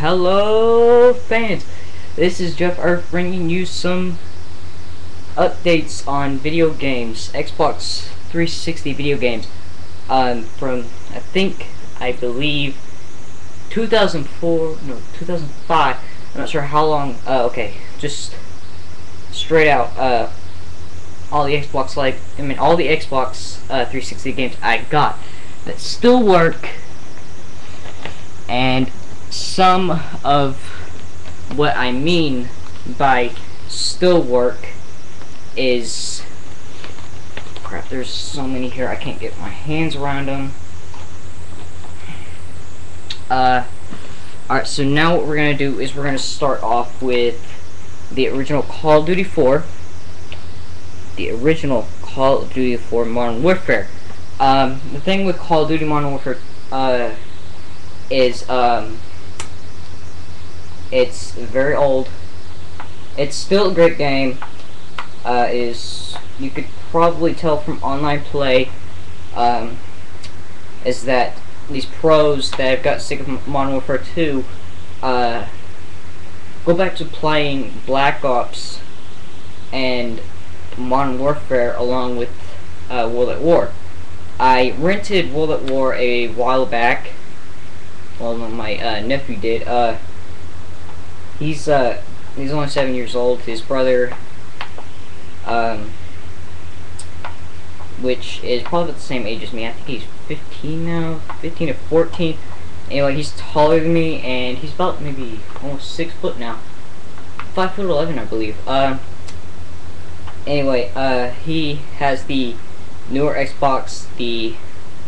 Hello fans, this is jeffirf bringing you some updates on video games, Xbox 360 video games, from I believe 2004, no 2005, I'm not sure how long. Okay, just straight out, all the Xbox all the Xbox 360 games I got that still work, and some of what I mean by still work is crap. There's so many here, I can't get my hands around them. Alright, so now what we're gonna do is we're gonna start off with the original Call of Duty 4. The original Call of Duty 4 Modern Warfare. The thing with Call of Duty Modern Warfare is it's very old. It's still a great game. You could probably tell from online play, is that these pros that have got sick of Modern Warfare 2 go back to playing Black Ops and Modern Warfare along with World at War. I rented World at War a while back. Well, my nephew did. He's only 7 years old. His brother, which is probably the same age as me. I think he's 15 now, 15 or 14. Anyway, he's taller than me, and he's about maybe almost 6 foot now, 5'11", I believe. Anyway, he has the newer Xbox, the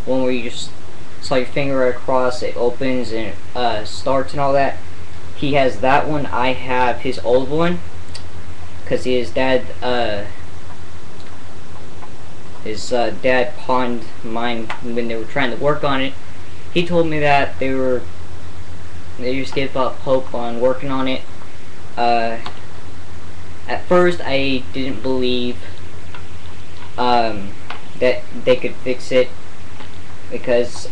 one where you just slide your finger right across, it opens and it starts and all that. He has that one. I have his old one because his dad pawned mine when they were trying to work on it. He told me that they just gave up hope on working on it. At first I didn't believe that they could fix it, because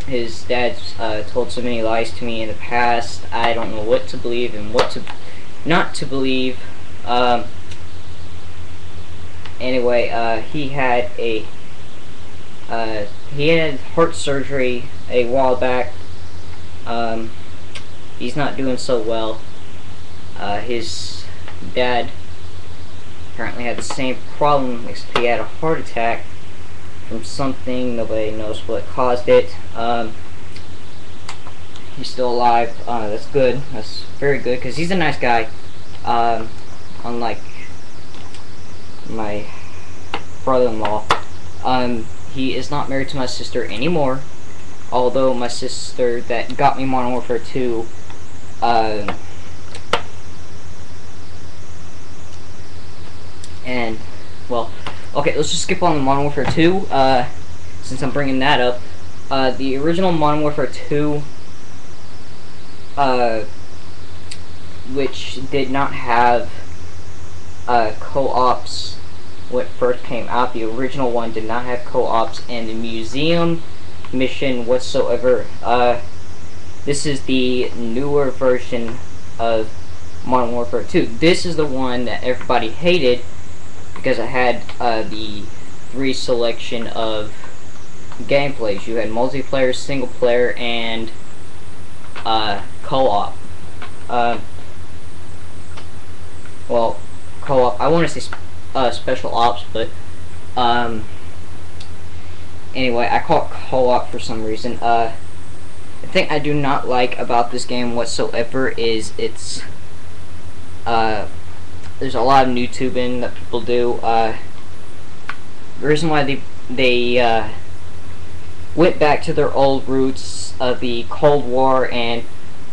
his dad's told so many lies to me in the past. I don't know what to believe and what not to believe. Anyway, he had heart surgery a while back. He's not doing so well. His dad apparently had the same problem, except he had a heart attack from something. Nobody knows what caused it. He's still alive. That's good. That's very good, because he's a nice guy. Unlike my brother-in-law. He is not married to my sister anymore. Although my sister that got me Modern Warfare 2, and well, okay, let's just skip on the Modern Warfare 2, since I'm bringing that up. The original Modern Warfare 2, which did not have co-ops when it first came out. The original one did not have co-ops and the museum mission whatsoever. This is the newer version of Modern Warfare 2. This is the one that everybody hated, because it had the free selection of gameplays. You had multiplayer, single player, and co-op. Well, co-op, I want to say special ops, but anyway, I call it co-op for some reason. The thing I do not like about this game whatsoever is there's a lot of YouTubing that people do. The reason why they went back to their old roots of the Cold War and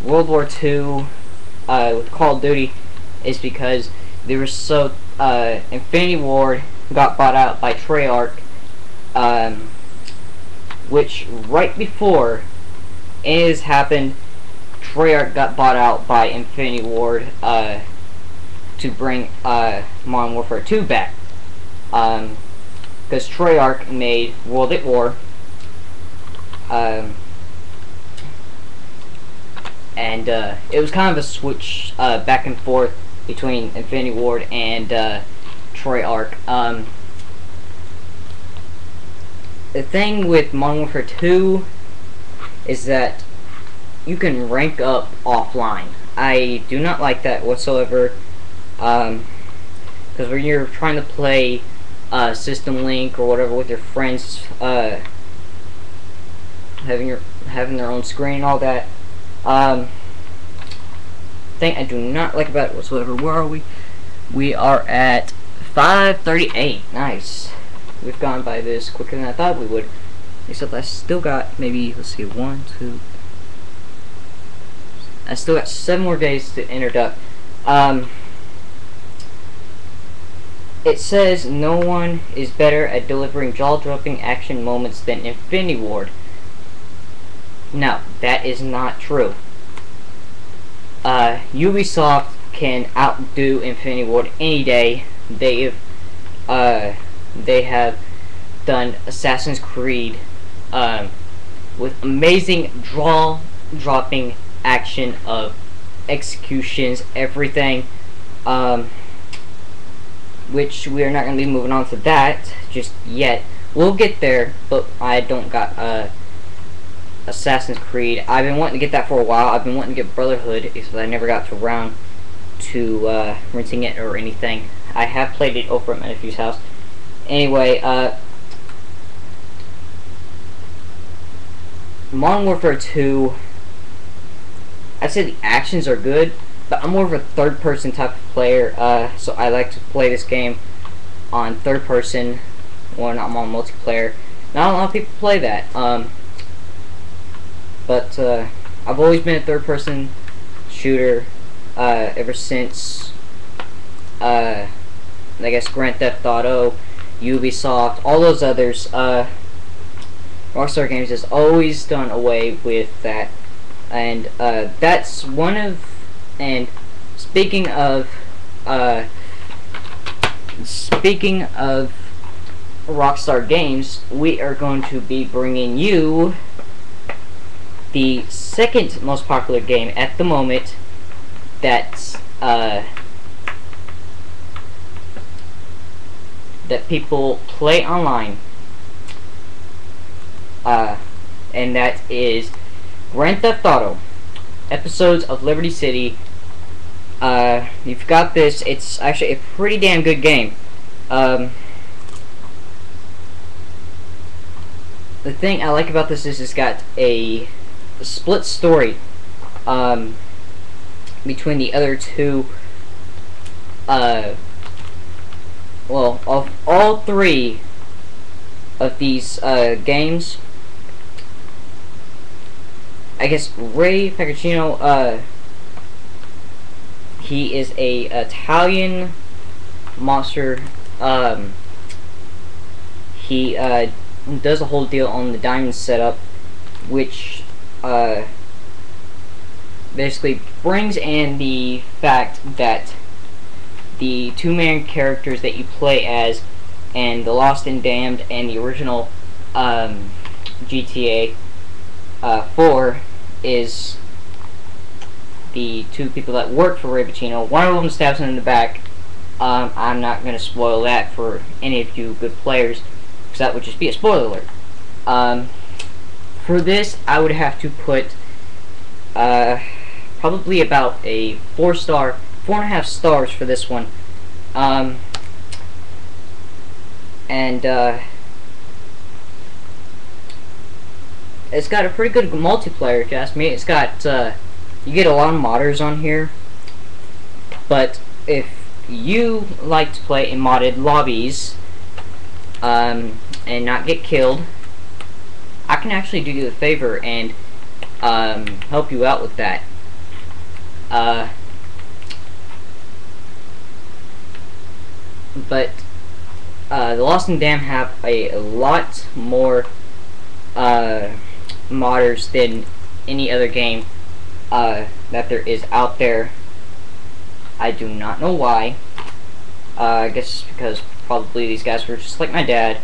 World War II with Call of Duty is because they were so Infinity Ward got bought out by Treyarch, which right before it has happened, Treyarch got bought out by Infinity Ward to bring Modern Warfare 2 back, because Treyarch made World at War, and it was kind of a switch back and forth between Infinity Ward and Treyarch. The thing with Modern Warfare 2 is that you can rank up offline. I do not like that whatsoever, because when you're trying to play System Link or whatever with your friends, having their own screen and all that, thing I do not like about it whatsoever. Where are we? We are at 5:38. Nice. We've gone by this quicker than I thought we would. Except I still got maybe, let's see, 1, 2. I still got 7 more days to introduct. It says no one is better at delivering jaw-dropping action moments than Infinity Ward. No, that is not true. Ubisoft can outdo Infinity Ward any day. They have done Assassin's Creed with amazing jaw-dropping action of executions, everything, which we are not going to be moving on to that just yet. We'll get there, but I don't got Assassin's Creed. I've been wanting to get that for a while. I've been wanting to get Brotherhood, because I never got around to renting it or anything. I have played it over at my nephew's house. Anyway, Modern Warfare 2, I'd say the actions are good, but I'm more of a third-person type of player, so I like to play this game on third-person when I'm on multiplayer. Not a lot of people play that, but I've always been a third-person shooter ever since, I guess, Grand Theft Auto, Ubisoft, all those others. Rockstar Games has always done away with that, and that's one of. And speaking of Rockstar Games, we are going to be bringing you the second most popular game at the moment that's that people play online, and that is Grand Theft Auto Episodes of Liberty City. You've got this. It's actually a pretty damn good game. The thing I like about this is it's got a split story between the other two. Well, of all three of these games, I guess Ray Pecorino, he is a Italian monster. He does a whole deal on the diamond setup, which basically brings in the fact that the two main characters that you play as and the Lost and Damned and the original GTA 4 is the two people that work for Ray Pacino. One of them stabs him in the back. I'm not going to spoil that for any of you good players, because that would just be a spoiler alert. For this, I would have to put probably about a 4-star, 4.5 stars for this one. It's got a pretty good multiplayer, if you ask me. It's got, you get a lot of modders on here, but if you like to play in modded lobbies, and not get killed, I can actually do you a favor and help you out with that. But the Lost and Damned have a lot more modders than any other game that there is out there. I do not know why. I guess it's because probably these guys were just like my dad.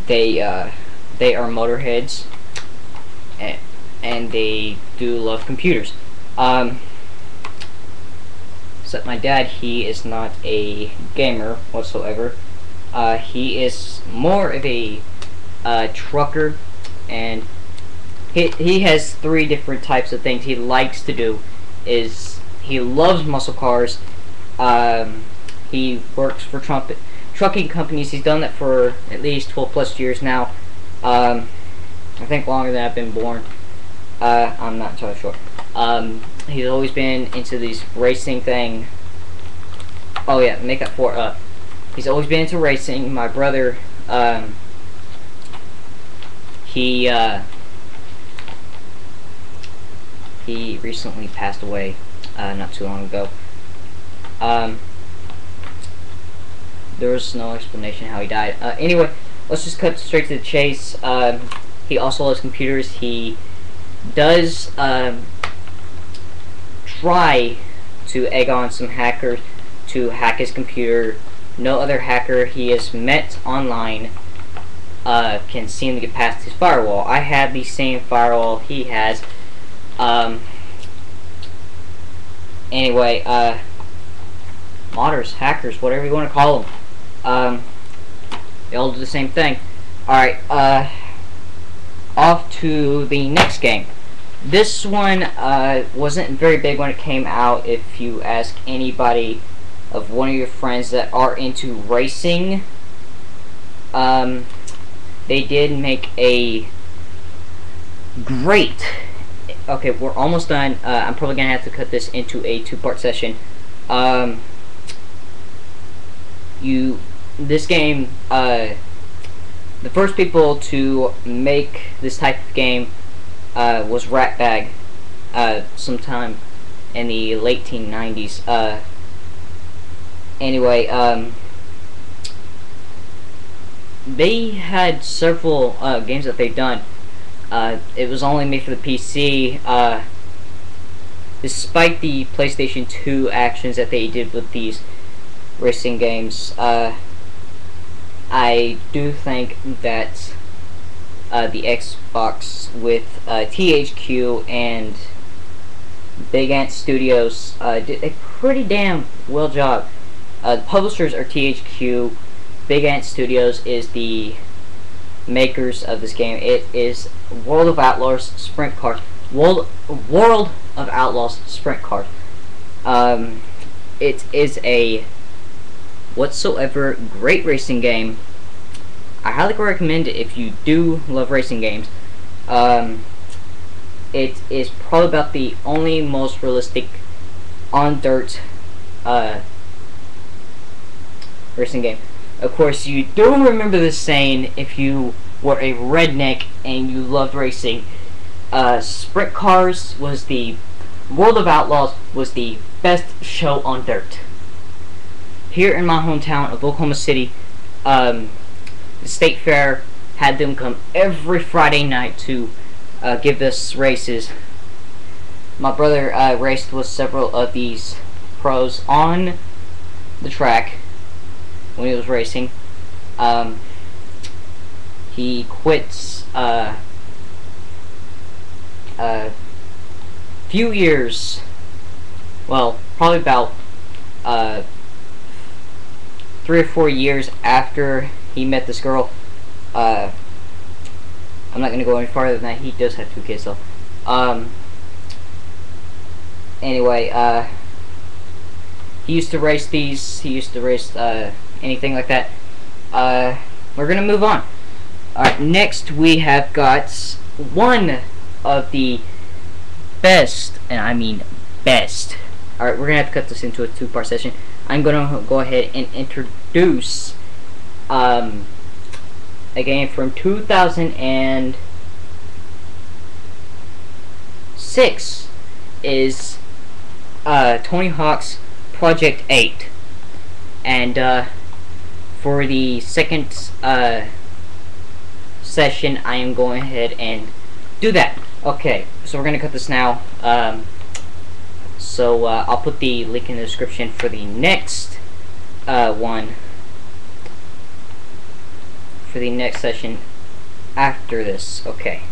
They are motorheads, and they do love computers. Um, except my dad, he is not a gamer whatsoever. He is more of a trucker, and he has 3 different types of things he likes to do. Is he loves muscle cars. He works for trucking companies. He's done that for at least 12 plus years now. I think longer than I've been born. I'm not entirely sure. He's always been into these racing thing. Oh yeah, make that 4 he's always been into racing. My brother, he recently passed away, not too long ago. There was no explanation how he died. Anyway, let's just cut straight to the chase. He also loves computers. He does try to egg on some hackers to hack his computer. No other hacker he has met online can seem to get past his firewall. I have the same firewall he has. Anyway, modders, hackers, whatever you want to call them. They all do the same thing. Alright, off to the next game. This one wasn't very big when it came out. If you ask anybody of one of your friends that are into racing, they did make a great... Okay, we're almost done. I'm probably going to have to cut this into a 2-part session. This game, the first people to make this type of game was Ratbag, sometime in the late 1990s. Anyway, they had several games that they've done. It was only made for the PC. Despite the PlayStation 2 actions that they did with these racing games, I do think that the Xbox with THQ and Big Ant Studios did a pretty damn well job. The publishers are THQ. Big Ant Studios is the makers of this game. It is World of Outlaws Sprint Cars. World of Outlaws Sprint Cars. It is a whatsoever great racing game. I highly recommend it if you do love racing games. It is probably about the only most realistic on dirt racing game. Of course, you do remember this saying if you were a redneck and you loved racing. Sprint Cars was the World of Outlaws was the best show on dirt. Here in my hometown of Oklahoma City, the State Fair had them come every Friday night to give us races. My brother raced with several of these pros on the track when he was racing. He quit a few years, well, probably about 3 or 4 years after he met this girl. I'm not going to go any farther than that. He does have 2 kids though. Anyway, he used to race these. He used to race anything like that. We're going to move on. Alright, next we have got one of the best, and I mean best. Alright, we're going to have to cut this into a 2-part session. I'm going to go ahead and introduce a game from 2006 is Tony Hawk's Project 8. And for the second session, I am going ahead and do that. Okay, so we're going to cut this now. So I'll put the link in the description for the next one, for the next session after this. Okay.